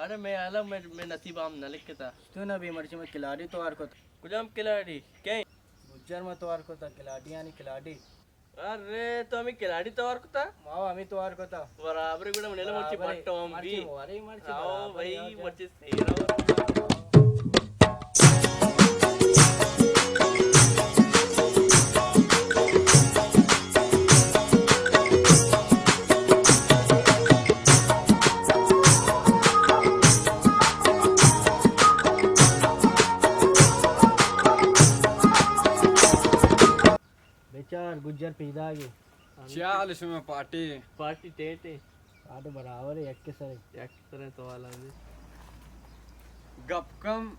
अरे मैं आला मैं नसीब आम न लिख था तू ना भी मर्ची में खिलाड़ी तो को कुछ हम खिलाड़ी क्या गुज्जर में तो को था खिलाड़ी यानी खिलाड़ी अरे तो हमें खिलाड़ी तो और था मावा हमें तो को था बराबर కూడా మనల వచ్చి పట్టం బి मर्ची मर्ची आओ भाई వచ్చి సేరా बेचार गुज्जर पीदा गए 40 में पार्टी पार्टी टेटे आटे बराबर है एक के सर एक तरह तो वाला है गप कम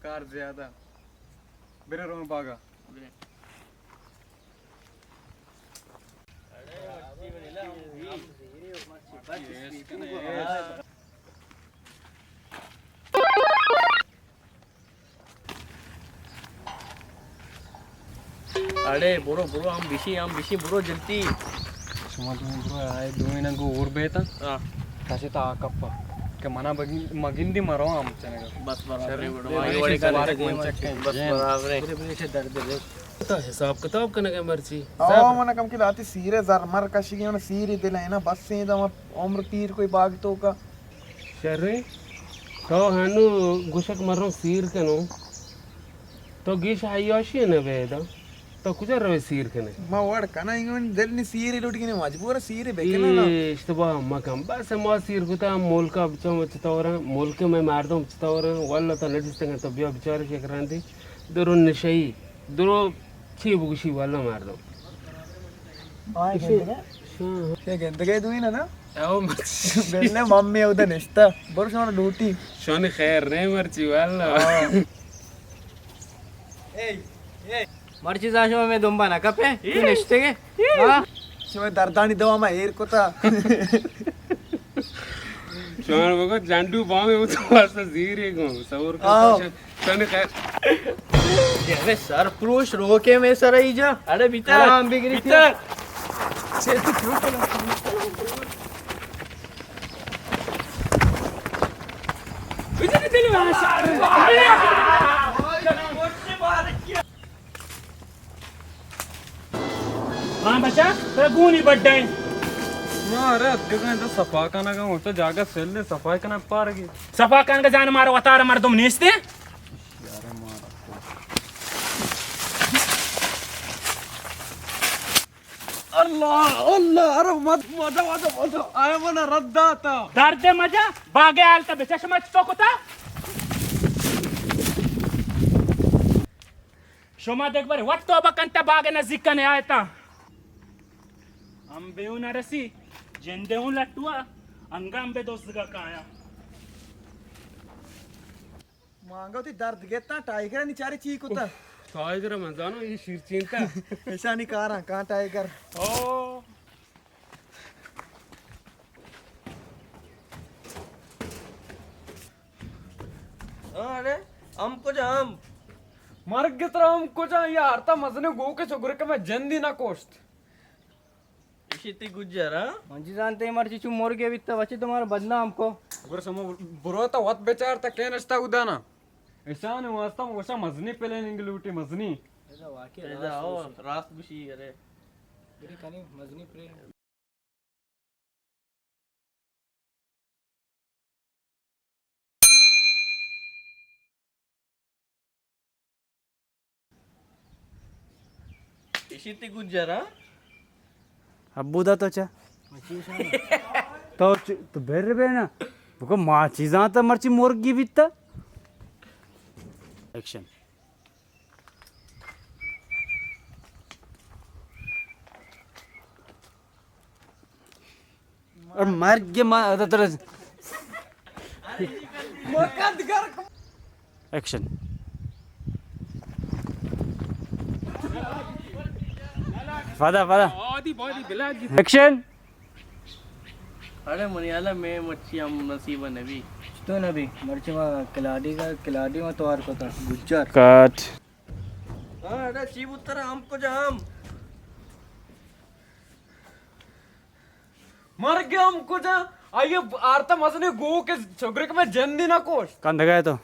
कार ज्यादा मेरे रूम भागा अरे बुरो बुरो हम बिशी बुरो जल्दी सुमत में ब्रो आए दोइना को ऊर बेता हां कासे ता कप्पा के मना मगिंदी मरो हम चनेगा बस बराबर बस बराबर मेरे से दर्द है तो हिसाब किताब करने के मर्जी मन कम की लाती सीरे जर मर कशी की सीरी दिले ना बस से दम उम्र पीर कोई बाग तो का शर्रे तो हनु गुशक मरो सीर के नो तो गिश आयोशी ने वेदा तो कुछ रवे सीर के ने मा वड़ कना इंगन दिल नि सीरी लुट की मजबूर सीरी बेके ना इस्तबा मकम बस मा सीर कुता मोल का बच्चा मचतौरा मोल के मैं मार दूं मचतौरा वल्ला तो नडिस्तेंगे तो बिया बेचारे के करांती दुरो नशई दुरो छी बुगशी वल्ला मार दूं ये गेंद के दुई ना आओ बेलने मम्मी उधर निस्ता बरस ना ड्यूटी शोनी खैर नहीं मर्ची वल्ला ए मर्ची जाशो में दुंबा ना कपे तू निश्ते के हां शिवाय दर्दानी दवा मा हेर कोता शोन बगो जांडू बामे उतो वास्ता जीरे को सौर का शोनी खैर अरे सर पुरुष रोके में सर आई जा अरे भीतर हम बिगड़ी भीतर से तू क्यों चला इधर दिल में हाँ बच्चा तेरा गुनी बड्डे मारे अदके तो सफा करना का होता जागा सेल ने सफाई करना पार की सफा कान का जान मारो अतार मार तुम नेस्ते अल्लाह अल्लाह अरे मत मजा आया मना रद्दा था दर्द मजा बागे आल का बेचा समझ तो कोता शोमा देख बारे वट तो बकंता बागे नजदीक कने आया था अंबे उन रसी जेंदे उन लट्टुआ अंगांबे दोस्त का काया मांगो ती दर्द गेता टाइगर नी चारे ची कोता टाइगर में जानो ये शिर चिंता ऐसा नहीं कह रहा कहां टाइगर ओ अरे हम कुछ हम मर गितराम को जा यार ता मजने गो के चुगरे के मैं जंदी ना कोस्ट इशिति गुज्जर हां मंजी जानते हैं मर्ची चु मोर के बित्ता बच्चे तुम्हारा बदनाम को गुर समो बुरो ता वत बेचार ता के नस्ता उदाना ऐसा ने वास्ता वसा मजनी पहले निंगलूटी मजनी ऐसा वाकई ऐसा आओ रास बिशी करे मेरी कनी मजनी प्रेम इशिति गुज्जर हां अब्बू दा तो चा तो बेर बे ना वो मां चीजा तो मर्ची मुर्गी बित्ता एक्शन और मर के मां तो एक्शन फादा आदि बॉडी बिला एक्शन अरे मनियाला मैं मच्छी हम नसीब नबी तो ना भी मर्ची में खिलाड़ी में तो को था गुज्जर कट हां अरे चीब उत्तर हमको जाम मर गया हमको जा आइए आरता मजनी गो के छोकरे के मैं जन दी ना कोश कंध गए तो